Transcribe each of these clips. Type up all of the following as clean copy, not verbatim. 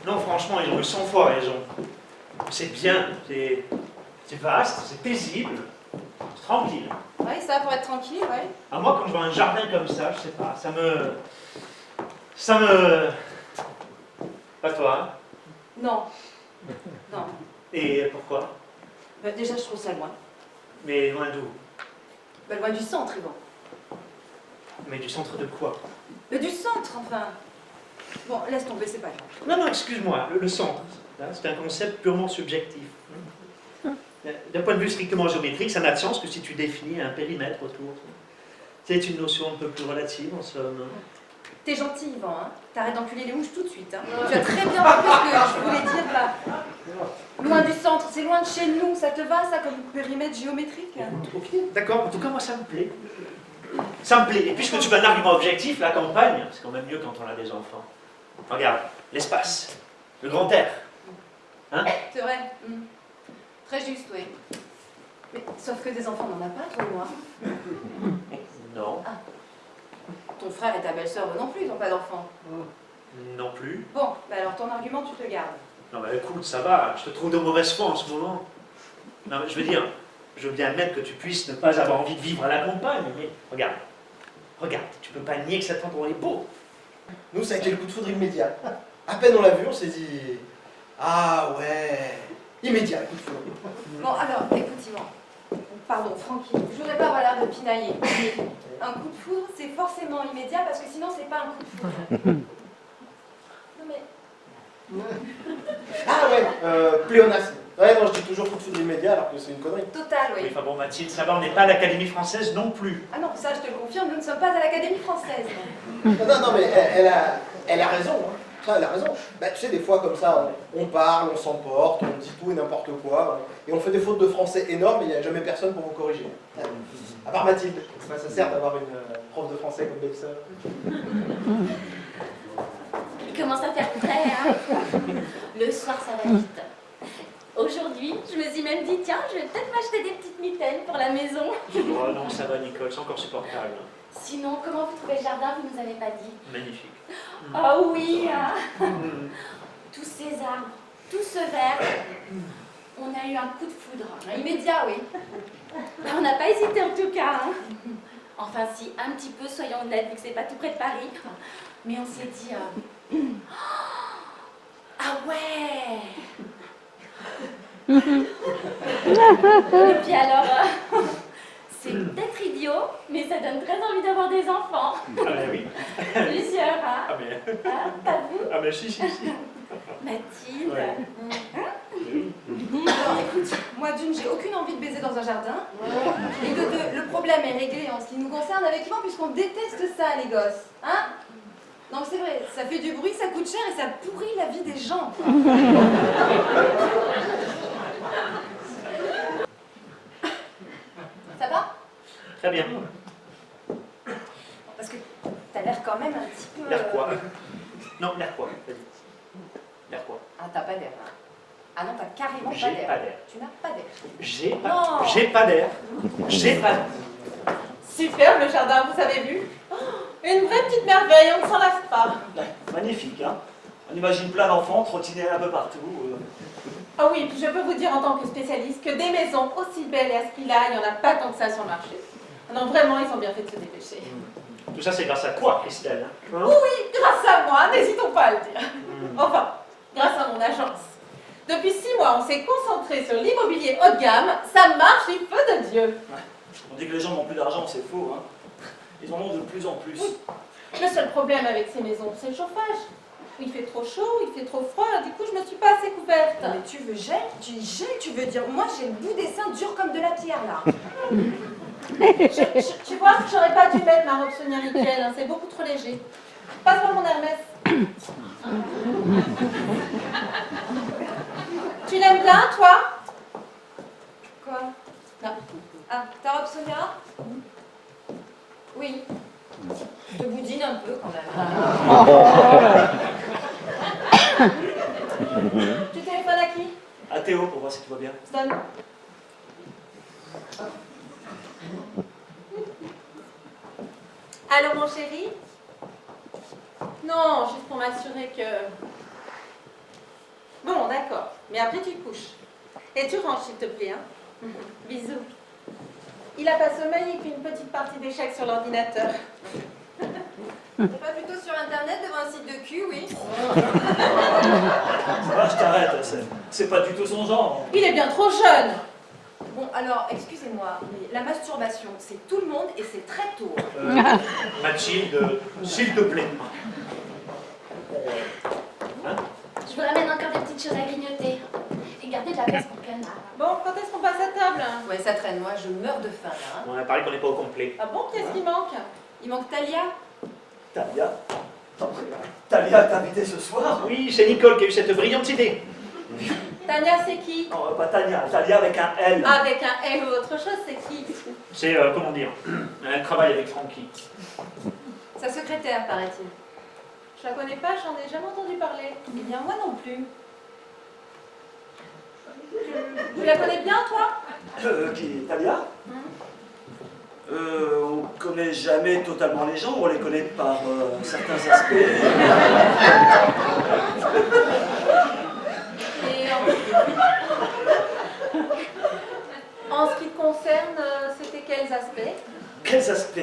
Non, franchement, ils ont eu 100 fois raison. C'est bien, c'est vaste, c'est paisible, c'est tranquille. Oui, ça va pour être tranquille, ouais. Ah, moi, quand je vois un jardin comme ça, je sais pas, ça me... Pas toi, hein? Non. Non. Et pourquoi? Bah, déjà, je trouve ça loin. Mais loin d'où? Bah, loin du centre, Yvan. Mais du centre de quoi? Mais du centre, enfin. Bon, laisse tomber, c'est pas grave. Non, non, excuse-moi, le centre, hein, c'est un concept purement subjectif. D'un point de vue strictement géométrique, ça n'a de sens que si tu définis un périmètre autour. C'est une notion un peu plus relative, en somme. T'es gentil, Yvan, hein. T'arrêtes d'enculer les mouches tout de suite, hein. Tu as très bien compris ce que je voulais dire, là. Loin du centre, c'est loin de chez nous. Ça te va, ça, comme périmètre géométrique? Ok, d'accord, en tout cas, moi, ça me plaît. Ça me plaît. Et puisque tu veux un argument objectif, la campagne, c'est quand même mieux quand on a des enfants. Regarde, l'espace, le grand air. Hein? C'est vrai. Très juste, oui. Mais sauf que des enfants, on n'en a pas, toi et moi. Non. Ah. Ton frère et ta belle-sœur, eux non plus, ils n'ont pas d'enfants. Non plus. Bon, bah alors ton argument, tu te le gardes. Non, mais écoute, ça va, je te trouve de mauvaise foi en ce moment. Non, mais je veux dire, je veux bien admettre que tu puisses ne pas avoir envie de vivre à la campagne, mais regarde, tu peux pas nier que cet endroit est beau. Nous, ça a été le coup de foudre immédiat. À peine on l'a vu, on s'est dit... Ah ouais... Immédiat, coup de foudre. Bon, alors, écoute, Yvan. Pardon, Francky, je voudrais pas avoir l'air de pinailler. Mais un coup de foudre, c'est forcément immédiat parce que sinon, c'est pas un coup de foudre. Non, mais. Ah ouais, pléonasme. Ouais, non, je dis toujours coup de foudre immédiat alors que c'est une connerie. Total, oui. Oui, enfin bon, Mathilde, ça va, on n'est pas à l'Académie française non plus. Ah non, ça, je te le confirme, nous ne sommes pas à l'Académie française. Non, mais elle a raison. Hein. Ça, elle a raison. Bah, tu sais, des fois, comme ça, on parle, on s'emporte, on dit tout et n'importe quoi. Et on fait des fautes de français énormes et il n'y a jamais personne pour vous corriger. À part Mathilde. Bah, ça sert d'avoir une prof de français comme belle-sœur. Il commence à faire frais, hein. Le soir, ça va vite. Aujourd'hui, je me suis même dit, tiens, je vais peut-être m'acheter des petites mitaines pour la maison. Oh non, ça va, Nicole, c'est encore supportable. Sinon, comment vous trouvez le jardin? Vous nous avez pas dit. Magnifique. Oh oui, hein. Tous ces arbres, tout ce vert. On a eu un coup de foudre. Immédiat, oui. On n'a pas hésité en tout cas. Hein. Enfin, si, un petit peu, soyons honnêtes, vu que c'est pas tout près de Paris. Mais on s'est dit... Ah ouais. Et puis alors, c'est peut-être idiot, mais ça donne très envie d'avoir des enfants. Ah ben oui. Plusieurs, hein. Ah mais... Hein, pas vous? Ah ben si. Mathilde. Ouais. Alors, écoute, moi, d'une, j'ai aucune envie de baiser dans un jardin. Et de deux, le problème est réglé en ce qui nous concerne avec Yvan, puisqu'on déteste ça, les gosses. Hein? Non, mais c'est vrai, ça fait du bruit, ça coûte cher et ça pourrit la vie des gens. Ça va? Très bien. Parce que t'as l'air quand même un petit peu... L'air quoi? Non, l'air quoi? Vas-y. L'air quoi? Ah, t'as pas d'air. Ah non, t'as carrément J'ai pas d'air. pas d'air. Tu n'as pas d'air. J'ai Non. pas d'air. J'ai pas d'air. Superbe le jardin, vous avez vu? Une vraie petite merveille, on ne s'en lasse pas. Magnifique, hein? On imagine plein d'enfants trottiner un peu partout. Ah oui, puis je peux vous dire en tant que spécialiste que des maisons aussi belles et à ce prix-là, il n'y en a pas tant que ça sur le marché. Non, vraiment, ils ont bien fait de se dépêcher. Tout ça, c'est grâce à quoi, Christelle? Hein? Oui, grâce à moi, n'hésitons pas à le dire. Enfin, grâce à mon agence. Depuis 6 mois, on s'est concentré sur l'immobilier haut de gamme. Ça marche du feu de Dieu. On dit que les gens n'ont plus d'argent, c'est faux, hein? Ils en ont de plus en plus. Oui. Le seul problème avec ces maisons, c'est le chauffage. Il fait trop chaud, il fait trop froid, du coup je me suis pas assez couverte. Non, mais tu veux gel? Tu dis gel, tu veux dire... Moi, j'ai le bout des seins dur comme de la pierre, là. Tu vois, j'aurais pas dû mettre ma robe Sonia Miquel, hein, c'est beaucoup trop léger. Passe-moi mon Hermès. Tu l'aimes bien, toi? Quoi? Non. Ah, ta robe Sonia? Oui. Je te boudine un peu, quand même. Tu téléphones à qui? À Théo pour voir si tout va bien. Donne. Allô, mon chéri? Non, juste pour m'assurer que... Bon, d'accord. Mais après, tu te couches. Et tu ranges, s'il te plaît. Hein. Bisous. Il a pas sommeil, il fait une petite partie d'échecs sur l'ordinateur. T'es pas plutôt sur internet devant un site de cul, oui? Ah, je t'arrête, c'est pas du tout son genre. Il est bien trop jeune. Bon, alors, excusez-moi, mais la masturbation, c'est tout le monde et c'est très tôt. Mathilde, s'il te plaît. Je vous ramène encore des petites choses à grignoter. Et gardez de la place pour canard. Bon, quand est-ce qu'on passe à table? Ouais, ça traîne, moi, je meurs de faim, là. Hein. On a parlé qu'on n'est pas au complet. Ah bon, qu'est-ce qui manque? Il manque Talia? Talia? Talia t'a invité ce soir? Oui, c'est Nicole qui a eu cette brillante idée. Tania, c'est qui? Non, pas Tania, Talia avec un L. Avec un L ou autre chose, c'est qui? C'est, comment dire, elle travaille avec Francky. Sa secrétaire, paraît-il. Je la connais pas, j'en ai jamais entendu parler. Eh bien, moi non plus. Tu la connais bien, toi? Qui? Talia? On connaît jamais totalement les gens, on les connaît par certains aspects. Et en ce qui te concerne, c'était quels aspects? Quels aspects?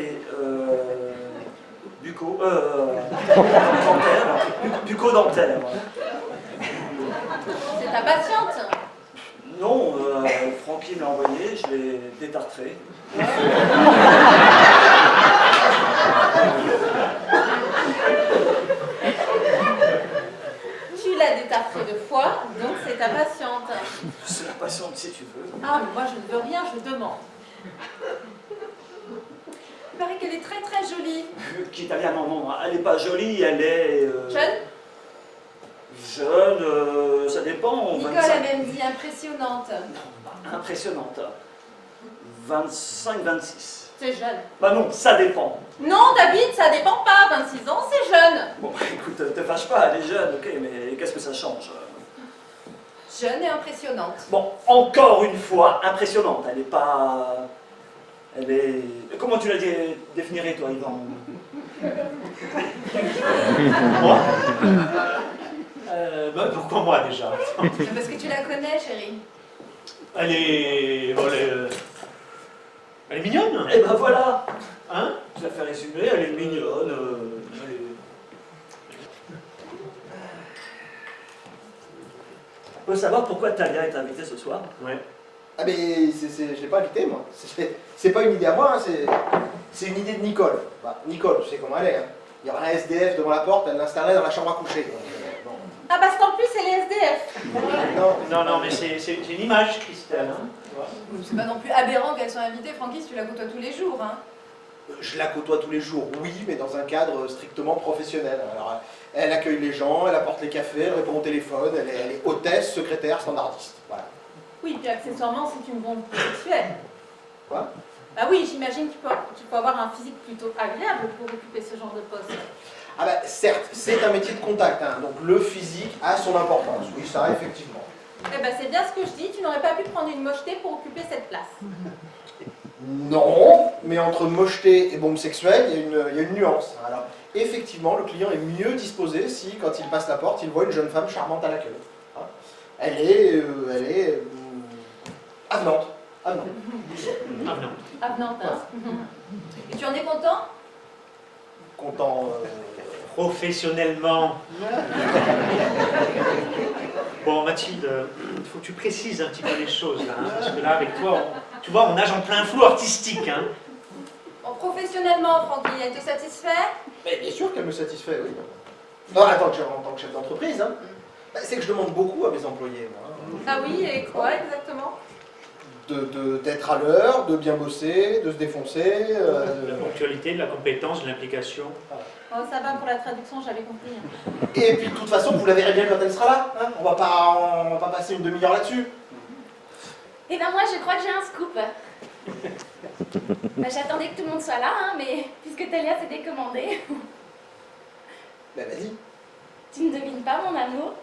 Dentaire. Bucco-dentaire. C'est ta patiente? Non, Francky me l'a envoyé, je l'ai détartré. Tu l'as détartré 2 fois, donc c'est ta patiente. C'est la patiente si tu veux. Ah, mais moi je ne veux rien, je demande. Il paraît qu'elle est très très jolie. Qui Talia? Non, non, elle n'est pas jolie, elle est... Jeune? Jeune, ça dépend. Nicole 25. a même dit impressionnante. Impressionnante. 25, 26. C'est jeune. Bah non, ça dépend. Non, David, ça dépend pas. 26 ans, c'est jeune. Bon, écoute, te fâche pas, elle est jeune, ok, mais qu'est-ce que ça change? Jeune et impressionnante. Bon, encore une fois, impressionnante. Elle n'est pas... Elle est... Comment tu la définirais, toi, Yvan? Moi pourquoi moi déjà? Parce que tu la connais, chérie. Elle est... bon, elle est mignonne. Eh ben voilà. Hein? Tu l'as fait résumer, elle est mignonne. Elle est... On peut savoir pourquoi Talia est invitée ce soir? Ouais. Ah mais je l'ai pas invité moi. C'est pas une idée à moi, hein, c'est une idée de Nicole. Bah, Nicole, tu sais comment elle est. Hein. Il y aura un SDF devant la porte, elle l'installait dans la chambre à coucher. Bon. Ah, parce qu'en plus, c'est les SDF. Non, mais c'est une image, Christelle. Hein, tu vois. C'est pas non plus aberrant qu'elles soient invitées, Francky, si tu la côtoies tous les jours. Hein. Je la côtoie tous les jours, oui, mais dans un cadre strictement professionnel. Alors, elle accueille les gens, elle apporte les cafés, elle répond au téléphone, elle est hôtesse, secrétaire, standardiste. Voilà. Oui, puis accessoirement, c'est une bombe sexuelle. Quoi? Bah oui, j'imagine que tu peux avoir un physique plutôt agréable pour occuper ce genre de poste. Ah bah certes, c'est un métier de contact, hein, donc le physique a son importance, oui, ça effectivement. Eh ben c'est bien ce que je dis, tu n'aurais pas pu prendre une mocheté pour occuper cette place. Non, mais entre mocheté et bombe sexuelle, il y a une nuance. Alors, effectivement, le client est mieux disposé si, quand il passe la porte, il voit une jeune femme charmante à l'accueil. Hein. Elle est avenante. Avenante. Avenante, hein. Et tu en es content? Content. Professionnellement. Bon, Mathilde, il faut que tu précises un petit peu les choses, là. Hein, parce que là, avec toi, tu vois, on nage en plein flou artistique. Hein. Bon, professionnellement, Francky, elle te satisfait? Mais bien sûr qu'elle me satisfait, oui. Non, en tant que chef d'entreprise, hein. Bah, c'est que je demande beaucoup à mes employés, moi. Hein. Ah oui, et quoi exactement? D'être à l'heure, de bien bosser, de se défoncer. De la ponctualité, de la compétence, de l'implication. Oh, ça va pour la traduction, j'avais compris. Hein. Et puis de toute façon, vous la verrez bien quand elle sera là. Hein. On va pas passer une demi-heure là-dessus. Eh ben moi, je crois que j'ai un scoop. Bah, j'attendais que tout le monde soit là, hein, mais puisque Talia s'est décommandée, Ben vas-y. tu ne devines pas mon amour.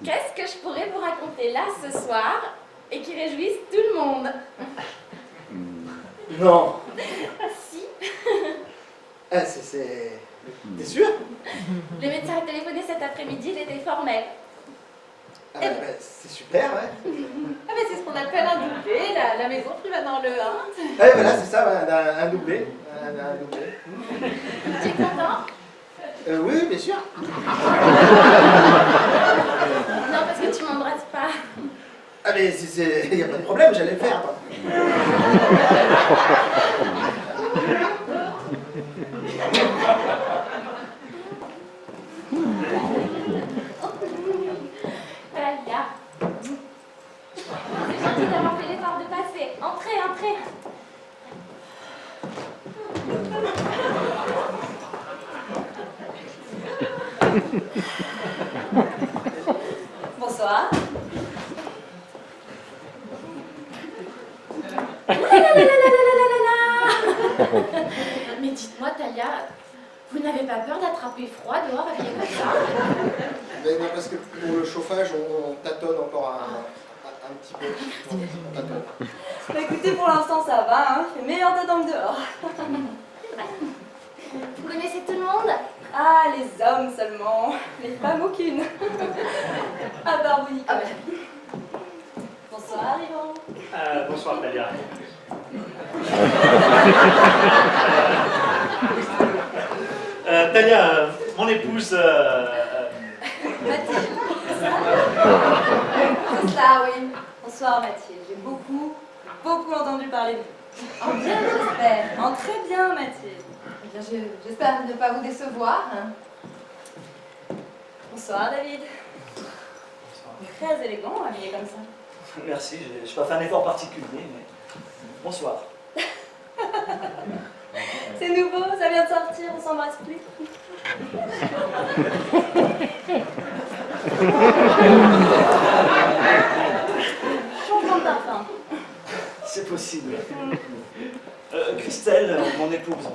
Qu'est-ce que je pourrais vous raconter là ce soir et qui réjouisse tout le monde? Non. Si, Ah, T'es sûr? le médecin a téléphoné cet après-midi, il était formel. Ah, bah, c'est super, ouais. Ah mais c'est ce qu'on appelle un doublé, la maison prit maintenant le 1. Ouais, voilà, c'est ça, ouais, un doublé. Un doublé. Tu es content? Oui, bien sûr. Non, parce que tu m'embrasses pas. Ah, mais il n'y a pas de problème, j'allais le faire. Quoi. Talia. C'est gentil d'avoir fait l'effort de passer. Entrez, entrez. Bonsoir. Mais dites-moi, Talia, vous n'avez pas peur d'attraper froid dehors habillée comme ça? Mais non, parce que pour le chauffage, on tâtonne encore un petit peu. On tâtonne. Bah écoutez, pour l'instant ça va, hein. Il fait meilleur dedans que dehors. C'est vrai. Vous connaissez tout le monde? Ah, les hommes seulement, les femmes aucune. Ah bah oui. Ah bah. Bonsoir, Yvon. Bonsoir Talia. Talia, mon épouse... Mathilde. C'est ça, oui. Bonsoir Mathilde. J'ai beaucoup entendu parler de vous. En bien, j'espère. En très bien, Mathilde. Eh bien, j'espère ne pas vous décevoir. Bonsoir David. Très élégant, habillé comme ça. Merci, je n'ai pas fait un effort particulier, mais bonsoir. C'est nouveau, ça vient de sortir, on s'embrasse plus. Changement de parfum. C'est possible. Christelle, mon épouse.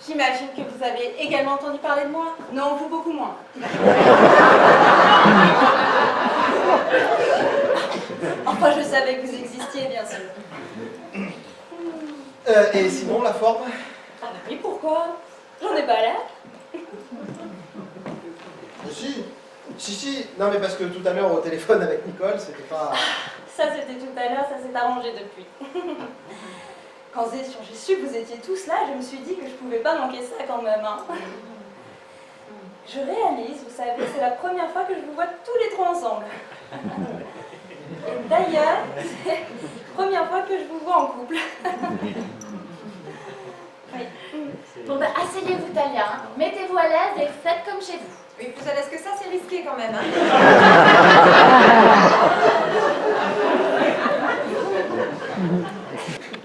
J'imagine que vous avez également entendu parler de moi. Non, vous beaucoup moins. Enfin, je savais que vous existiez, bien sûr. Et sinon, la forme? Ah bah oui, pourquoi? J'en ai pas l'air. Si. Non, mais parce que tout à l'heure, au téléphone avec Nicole, c'était pas... Ça, c'était tout à l'heure, ça s'est arrangé depuis. Quand j'ai su que vous étiez tous là, je me suis dit que je pouvais pas manquer ça quand même. Hein. Je réalise, vous savez, c'est la première fois que je vous vois tous les trois ensemble. Et d'ailleurs, c'est la première fois que je vous vois en couple. Oui. Bon bah, asseyez-vous, Talia. Hein. Mettez-vous à l'aise et faites comme chez vous. Oui, plus à l'aise que ça, c'est risqué quand même. Hein.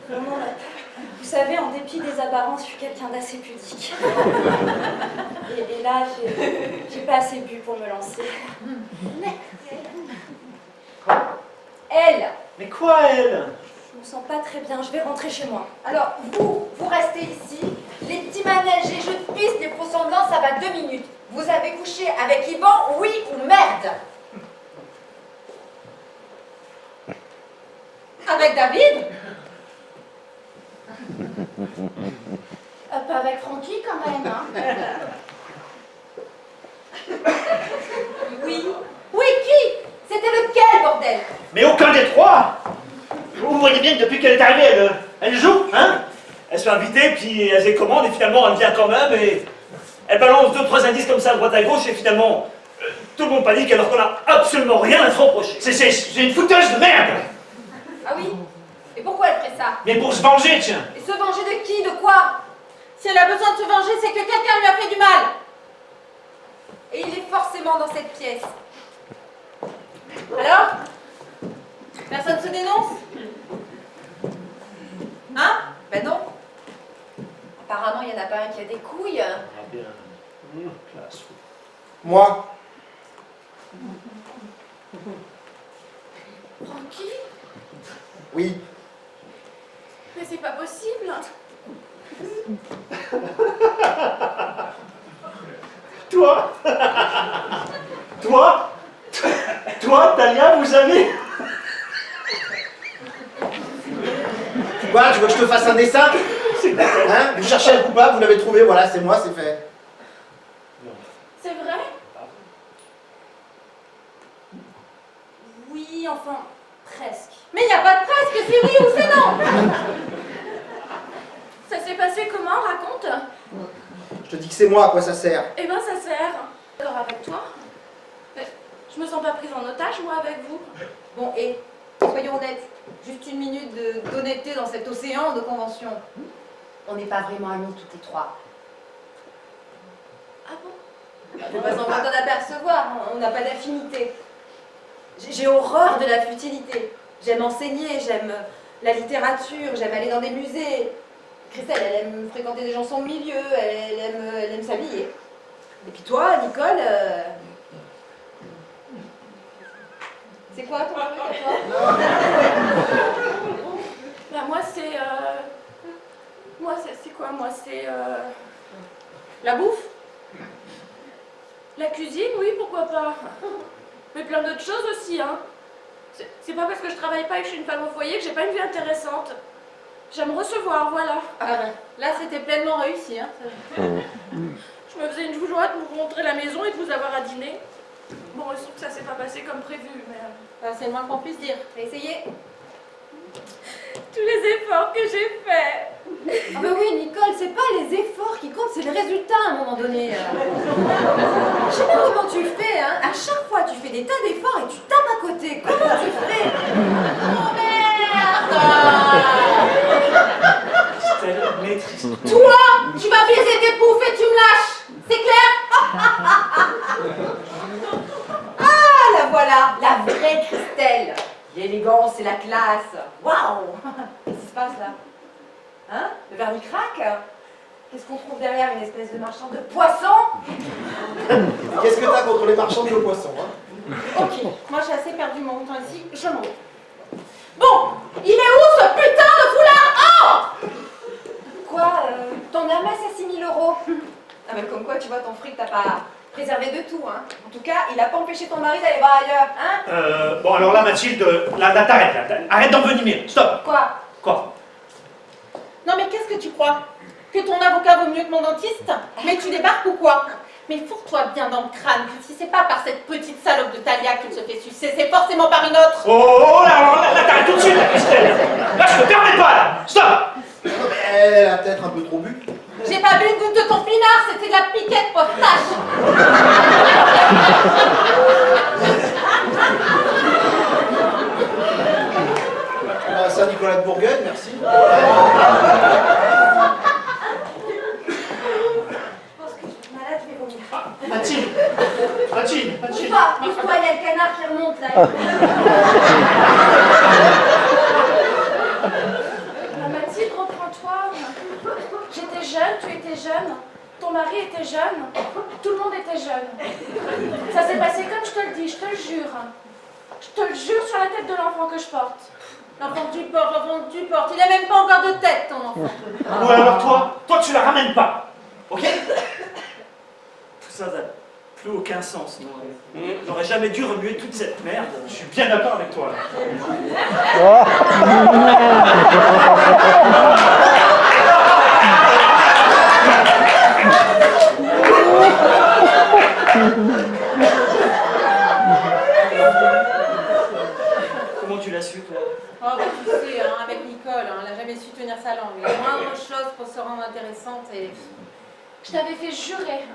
Vraiment, là, vous savez, en dépit des apparences, je suis quelqu'un d'assez pudique. Et là, j'ai pas assez bu pour me lancer. Elle, Mais quoi, elle? je me sens pas très bien, je vais rentrer chez moi. Alors, vous restez ici. Les petits manèges, les jeux de piste, les faux semblants, ça va 2 minutes. Vous avez couché avec Yvan, oui ou merde? Avec David? Pas avec Francky quand même, hein. Oui. Oui, qui? C'était lequel, bordel? Mais aucun des trois! Vous voyez bien que depuis qu'elle est arrivée, elle joue, hein? Elle se fait inviter, puis elle se commande, et finalement elle vient quand même, et elle balance 2-3 indices comme ça à droite à gauche, et finalement tout le monde panique alors qu'on n'a absolument rien à se reprocher. C'est une fouteuse de merde! Ah oui? Et pourquoi elle ferait ça? Mais pour se venger, tiens! Et se venger de qui? De quoi? Si elle a besoin de se venger, c'est que quelqu'un lui a fait du mal. Et il est forcément dans cette pièce. Alors? Personne se dénonce? Hein? Ben non. Apparemment, il n'y en a pas un qui a des couilles. Ah bien. Classe. Moi? Francky? Oui. Mais c'est pas possible. Toi? Toi, Talia, vous avez... Quoi, tu veux que je te fasse un dessin? Hein? Vous cherchez un coupable, vous l'avez trouvé, voilà, c'est moi, c'est fait. C'est vrai? enfin, presque. Mais il n'y a pas de presque, c'est oui ou c'est non. Ça s'est passé comment, raconte? Je te dis que c'est moi, à quoi ça sert? Eh ben, ça sert. D'accord avec toi? Mais je me sens pas prise en otage, moi, avec vous. Bon, et soyons honnêtes, juste une minute d'honnêteté dans cet océan de conventions. On n'est pas vraiment amis toutes les trois. Ah bon? Faut pas semblant d'en apercevoir, on n'a pas d'affinité. J'ai horreur de la futilité. J'aime enseigner, j'aime la littérature, j'aime aller dans des musées. Christelle, elle aime fréquenter des gens de son milieu, elle aime s'habiller. Et puis toi, Nicole, c'est quoi ton truc à toi? Bah, moi, c'est quoi? Moi, c'est la bouffe. La cuisine, oui, pourquoi pas. Mais plein d'autres choses aussi, hein. C'est pas parce que je travaille pas et que je suis une femme au foyer que j'ai pas une vie intéressante. J'aime recevoir, voilà. Ah ben, là, c'était pleinement réussi. Hein. Je me faisais une joie de vous montrer la maison et de vous avoir à dîner. Bon, il se trouve que ça s'est pas passé comme prévu, mais... C'est le moins qu'on puisse dire. T'as essayé? tous les efforts que j'ai faits. Ah bah oui, Nicole, c'est pas les efforts qui comptent, c'est le résultat à un moment donné. Je sais pas comment tu fais, hein. À chaque fois, tu fais des tas d'efforts et tu tapes à côté. Comment tu fais? Oh merde! Christelle, maîtrise. Toi, tu vas baiser tes poufs et tu me lâches. C'est clair? Ah, la voilà, la vraie Christelle. L'élégance et la classe. Waouh! Qu'est-ce qui se passe là? Hein? Le vernis craque? Qu'est-ce qu'on trouve derrière? Une espèce de marchand de poissons? Qu'est-ce que t'as contre les marchands de poissons, hein? Ok, moi j'ai assez perdu mon temps ici, je m'en vais. Bon, il est où ce putain de foulard? Oh! Quoi? Ton Hermès à 6 000 €. Ah ben comme quoi, tu vois, ton fric, t'as pas préservé de tout, hein. En tout cas, il a pas empêché ton mari d'aller voir ailleurs, hein? Bon, alors là, Mathilde, là, t'arrêtes, là. Arrête d'envenimer. Stop. Quoi? Quoi? Non mais qu'est-ce que tu crois? Que ton avocat vaut mieux que mon dentiste? Mais tu débarques ou quoi? Mais fourre-toi bien dans le crâne que si c'est pas par cette petite salope de Talia qu'il se fait sucer, c'est forcément par une autre. Oh, là, t'arrêtes tout de suite, là, Christelle. Là, je te permets pas, là. Stop. Elle a peut-être un peu trop bu. J'ai pas bu une goutte de ton pinard, c'était de la piquette postache. Saint-Nicolas de Bourgogne, merci. Je pense que je suis malade, je vais vomir. Mathilde. Pousse-toi, il y a le canard qui remonte là. Mathilde, reprends-toi. J'étais jeune, tu étais jeune, ton mari était jeune, tout le monde était jeune. Ça s'est passé comme je te le dis, je te le jure. Je te le jure sur la tête de l'enfant que je porte. L'enfant que tu portes, il a même pas encore de tête ton enfant. Ouais, alors toi, tu la ramènes pas. Ok? Tout ça n'a plus aucun sens, non? J'aurais jamais dû remuer toute cette merde. Je suis bien d'accord avec toi, là. Comment tu l'as su, toi? Oh bah tu sais, hein, avec Nicole, hein, elle a jamais su tenir sa langue. La moindre chose pour se rendre intéressante et... Je t'avais fait jurer.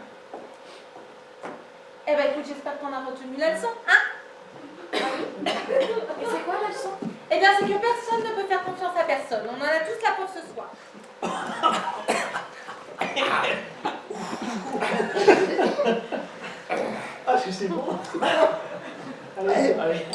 Eh ben écoute, j'espère qu'on a retenu la leçon, hein? Et c'est quoi la leçon? Eh bien c'est que personne ne peut faire confiance à personne. On en a tous là pour ce soir. Ah, c'est bon. Allez.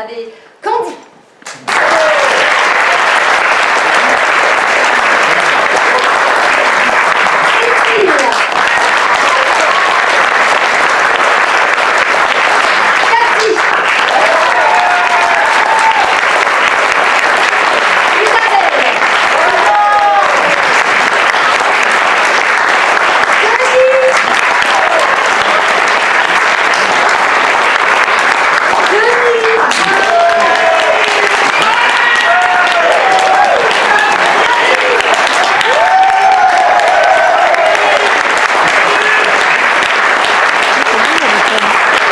Allez, Candy. Cécile. Cathy.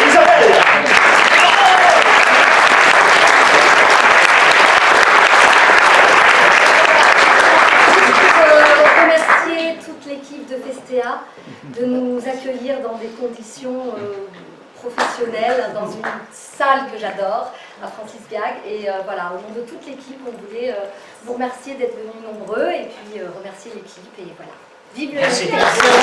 Isabelle. Remercier toute l'équipe de Festea de nous accueillir dans des conditions professionnelles, dans une salle que j'adore, à Francis Gag. Et voilà, au nom de toute l'équipe, on voulait vous remercier d'être venus nombreux et puis remercier l'équipe. Et voilà. Vive le Merci. Festea.